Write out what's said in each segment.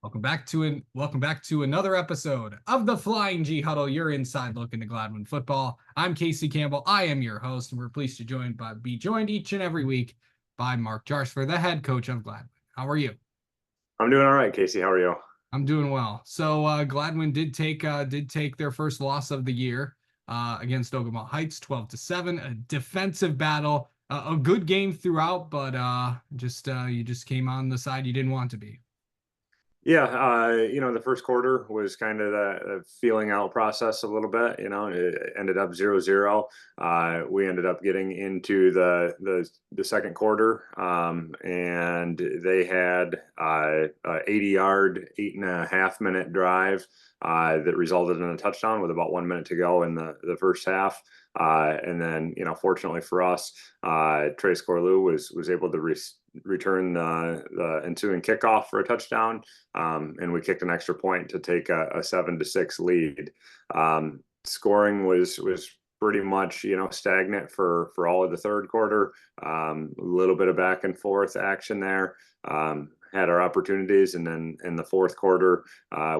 Welcome back to another episode of the Flying G Huddle, your inside look into Gladwin football. I'm Casey Campbell. I am your host, and we're pleased to be joined each and every week by Mark Jarsfer, the head coach of Gladwin. How are you? I'm doing all right, Casey. How are you? I'm doing well. So Gladwin did take their first loss of the year against Ogama Heights, 12-7, a defensive battle, a good game throughout, but you just came on the side you didn't want to be. Yeah, the first quarter was kind of the feeling out process a little bit. It ended up 0-0. We ended up getting into the second quarter, and they had a 80-yard, 8.5 minute drive that resulted in a touchdown with about 1 minute to go in the first half. And then, fortunately for us, Trace Corlew was able to return the ensuing kickoff for a touchdown, and we kicked an extra point to take a 7-6 lead. Scoring was pretty much stagnant for all of the third quarter. A little bit of back and forth action there. Had our opportunities, and then in the fourth quarter,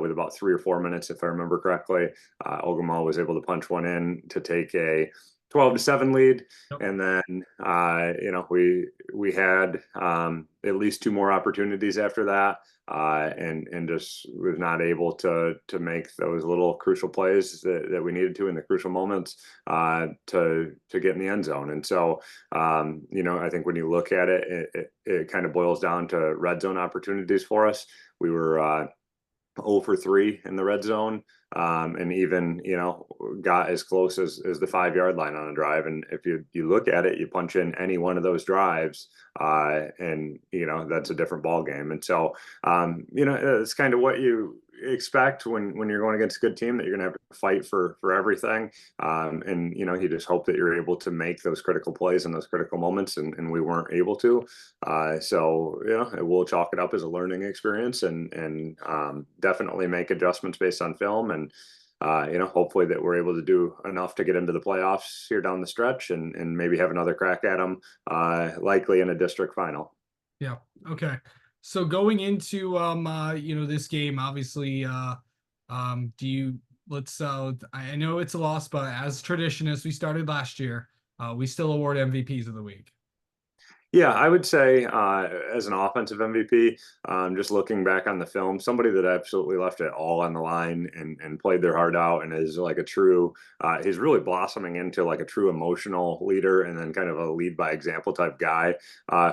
with about 3 or 4 minutes, if I remember correctly, Ogama was able to punch one in to take a 12-7 lead. Yep. And then we had at least two more opportunities after that, and just was not able to make those little crucial plays that we needed to in the crucial moments to get in the end zone. And so I think when you look at it kind of boils down to red zone opportunities for us. We were 0 for 3 in the red zone, and even got as close as the 5 yard line on a drive. And if you look at it, you punch in any one of those drives, and that's a different ball game. And so it's kind of what you expect when you're going against a good team, that you're going to have to fight for everything. And you just hope that you're able to make those critical plays in those critical moments, and we weren't able to. So we'll chalk it up as a learning experience, and definitely make adjustments based on film, and hopefully that we're able to do enough to get into the playoffs here down the stretch, and maybe have another crack at them, likely in a district final. Yeah. Okay. So going into this game, obviously, do you let's I know it's a loss, but as tradition as we started last year, we still award MVPs of the week. Yeah, I would say as an offensive MVP, just looking back on the film, somebody that absolutely left it all on the line, and played their heart out, and is like a true, he's really blossoming into like a true emotional leader, and then kind of a lead by example type guy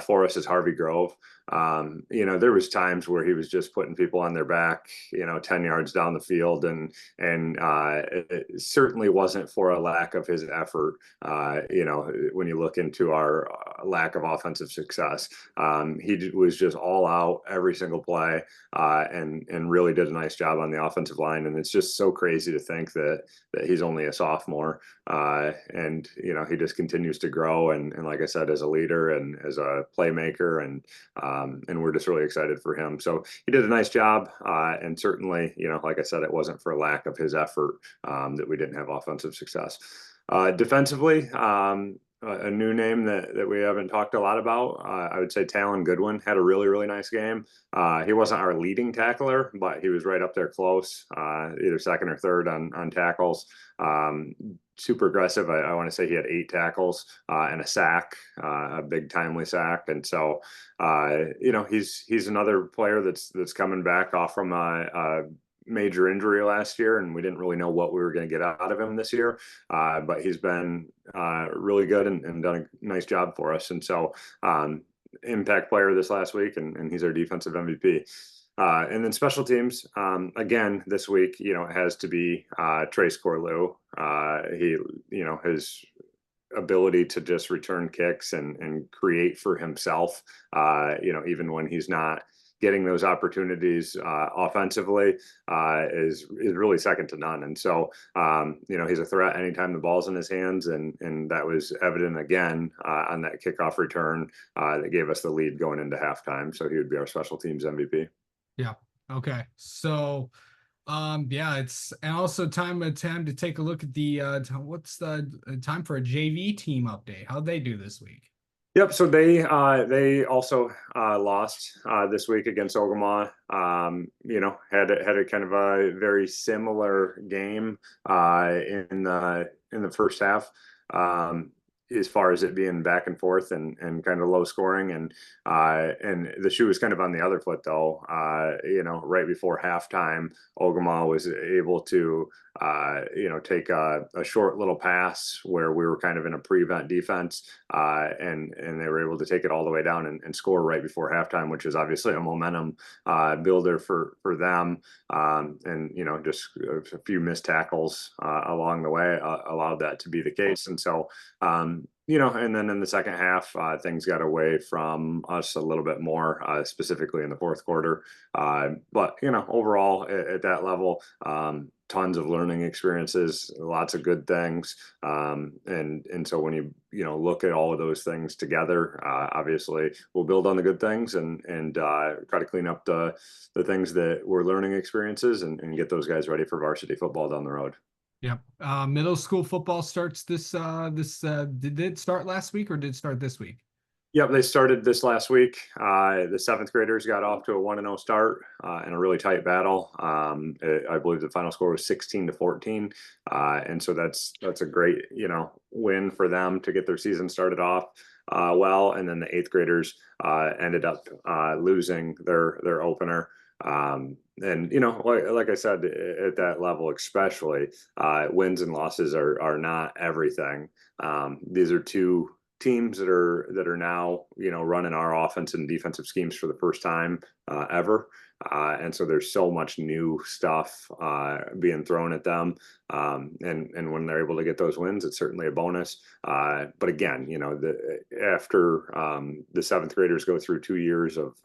for us, is Harvey Grove. There was times where he was just putting people on their back, 10 yards down the field, and it certainly wasn't for a lack of his effort. When you look into our lack of offensive success, he was just all out every single play, and really did a nice job on the offensive line. And it's just so crazy to think that he's only a sophomore, and he just continues to grow, and like I said, as a leader and as a playmaker, and we're just really excited for him. So he did a nice job, and certainly, like I said, it wasn't for lack of his effort that we didn't have offensive success. Defensively, a new name that we haven't talked a lot about, I would say Talon Goodwin had a really, really nice game. He wasn't our leading tackler, but he was right up there close, either second or third on tackles. Super aggressive. I want to say he had 8 tackles, and a sack, a big timely sack. And so, he's another player that's coming back off from a major injury last year, and we didn't really know what we were going to get out of him this year. But he's been really good, and done a nice job for us. And so, impact player this last week, and he's our defensive MVP. And then special teams, again, this week, it has to be Trace Corlew. His ability to just return kicks and create for himself, even when he's not getting those opportunities offensively, is really second to none. And so, he's a threat anytime the ball's in his hands, and that was evident again on that kickoff return that gave us the lead going into halftime. So he would be our special teams MVP. Yeah. Okay. So, yeah, it's and also time to take a look at the what's the time for a JV team update? How'd they do this week? Yep. So they also lost this week against Ogama. Had a kind of a very similar game in the first half. Um, as far as it being back and forth and kind of low scoring, and the shoe was kind of on the other foot though. Right before halftime, Ogama was able to take a short little pass where we were kind of in a prevent defense, and they were able to take it all the way down and score right before halftime, which is obviously a momentum builder for them. And just a few missed tackles along the way allowed that to be the case. And so, and then in the second half, things got away from us a little bit more, specifically in the fourth quarter. But overall at that level, tons of learning experiences, lots of good things. And so when you look at all of those things together, obviously we'll build on the good things and try to clean up the things that were learning experiences and get those guys ready for varsity football down the road. Yep. Middle school football starts did it start last week or did it start this week? Yep, they started this last week. The seventh graders got off to a 1-0 start in a really tight battle. I believe the final score was 16-14, and so that's a great win for them to get their season started off well. And then the eighth graders ended up losing their opener. And like I said, at that level, especially wins and losses are not everything. These are two teams that are now running our offense and defensive schemes for the first time ever, and so there's so much new stuff being thrown at them, and when they're able to get those wins, it's certainly a bonus. But again, after the seventh graders go through 2 years of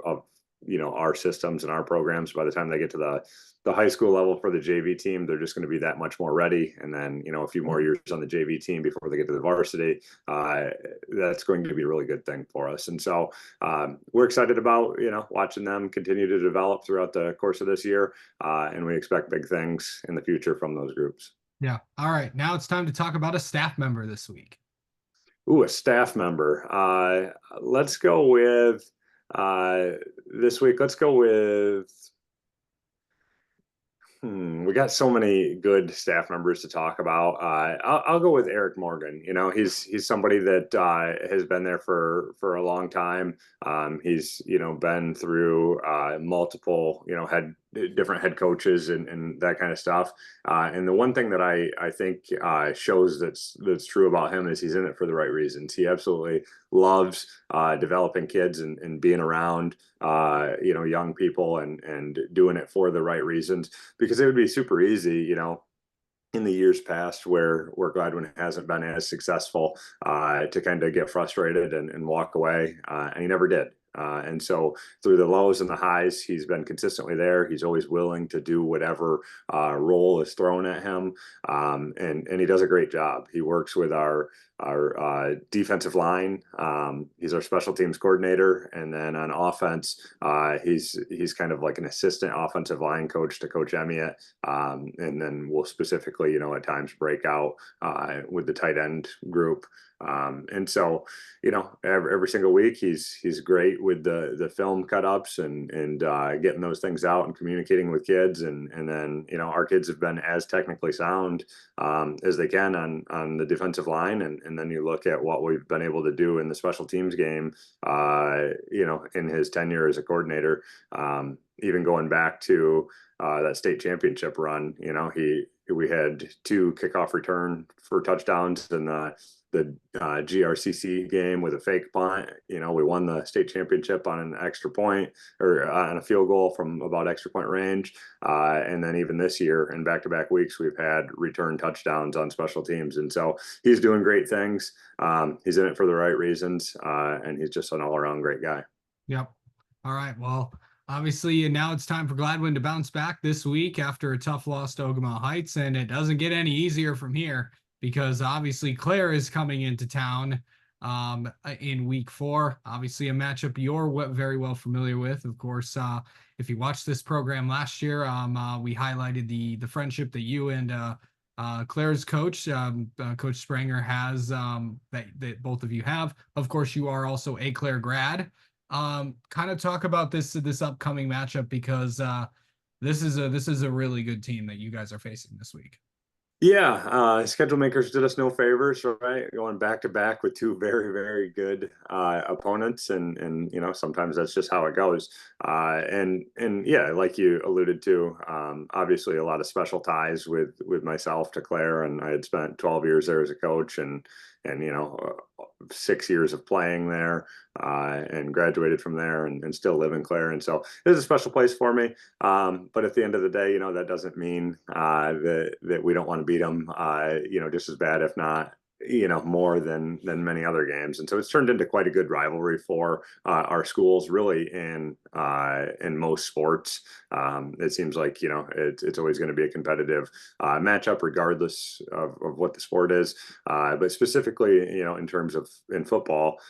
our systems and our programs, by the time they get to the high school level for the JV team, they're just going to be that much more ready. And then, a few more years on the JV team before they get to the varsity, that's going to be a really good thing for us. And so we're excited about, watching them continue to develop throughout the course of this year. And we expect big things in the future from those groups. Yeah. All right. Now it's time to talk about a staff member this week. Ooh, a staff member. Let's go with this week. Let's go with we got so many good staff members to talk about. I'll go with Eric Morgan. He's somebody that has been there for a long time. He's been through multiple different head coaches and that kind of stuff. And the one thing that I think shows that's true about him is he's in it for the right reasons. He absolutely loves developing kids and being around young people and doing it for the right reasons, because it would be super easy, in the years past where Gladwin hasn't been as successful, to kind of get frustrated and walk away, and he never did. And so through the lows and the highs, he's been consistently there. He's always willing to do whatever role is thrown at him, and he does a great job. He works with our defensive line. He's our special teams coordinator, and then on offense, he's kind of like an assistant offensive line coach to Coach Emiot, and then we'll specifically, at times break out with the tight end group. And so, every single week he's great with the film cut ups and getting those things out and communicating with kids. And then, our kids have been as technically sound as they can on the defensive line. And then you look at what we've been able to do in the special teams game, in his tenure as a coordinator, even going back to that state championship run. We had 2 kickoff return for touchdowns in the GRCC game with a fake punt. We won the state championship on an extra point or on a field goal from about extra point range. And then even this year in back-to-back weeks, we've had return touchdowns on special teams. And so he's doing great things. He's in it for the right reasons. And he's just an all-around great guy. Yep. All right. Well, obviously, and now it's time for Gladwin to bounce back this week after a tough loss to Ogama Heights, and it doesn't get any easier from here because obviously Clare is coming into town in week 4. Obviously, a matchup you're very well familiar with. Of course, if you watched this program last year, we highlighted the friendship that you and Claire's coach, Coach Spranger, has that both of you have. Of course, you are also a Claire grad. Kind of talk about this upcoming matchup, because this is a really good team that you guys are facing this week. Yeah, schedule makers did us no favors, right? Going back to back with two very, very good opponents, and sometimes that's just how it goes. And yeah, like you alluded to, obviously a lot of special ties with myself to Claire, and I had spent 12 years there as a coach, and 6 years of playing there, and graduated from there, and still live in Clare, and so it is a special place for me. But at the end of the day, that doesn't mean that we don't want to beat them. Just as bad, if not, more than many other games. And so it's turned into quite a good rivalry for our schools, really, in most sports. It seems like it's always going to be a competitive matchup, regardless of what the sport is. But specifically, in terms of in football,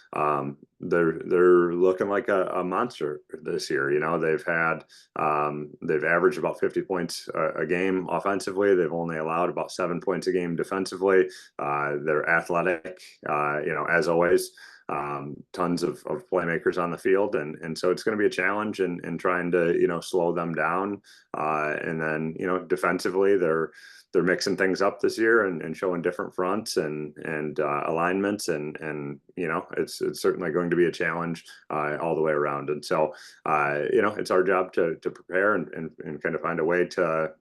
they're looking like a monster this year. They've averaged about 50 points a game offensively. They've only allowed about 7 points a game defensively. They're athletic, as always. Tons of playmakers on the field, and so it's going to be a challenge in trying to slow them down. And then defensively, they're mixing things up this year, and showing different fronts and alignments, and it's certainly going to be a challenge all the way around. And so it's our job to prepare and kind of find a way to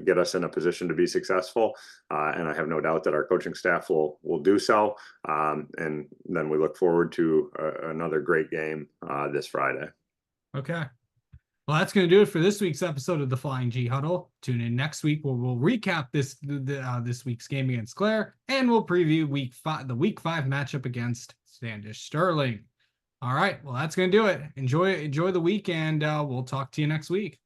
get us in a position to be successful. And I have no doubt that our coaching staff will do so. And then we look forward to another great game this Friday. Okay. Well, that's going to do it for this week's episode of the Flying G Huddle. Tune in next week where we'll recap this week's game against Clare, and we'll preview the week 5 matchup against Standish Sterling. All right. Well, that's going to do it. Enjoy the week, and we'll talk to you next week.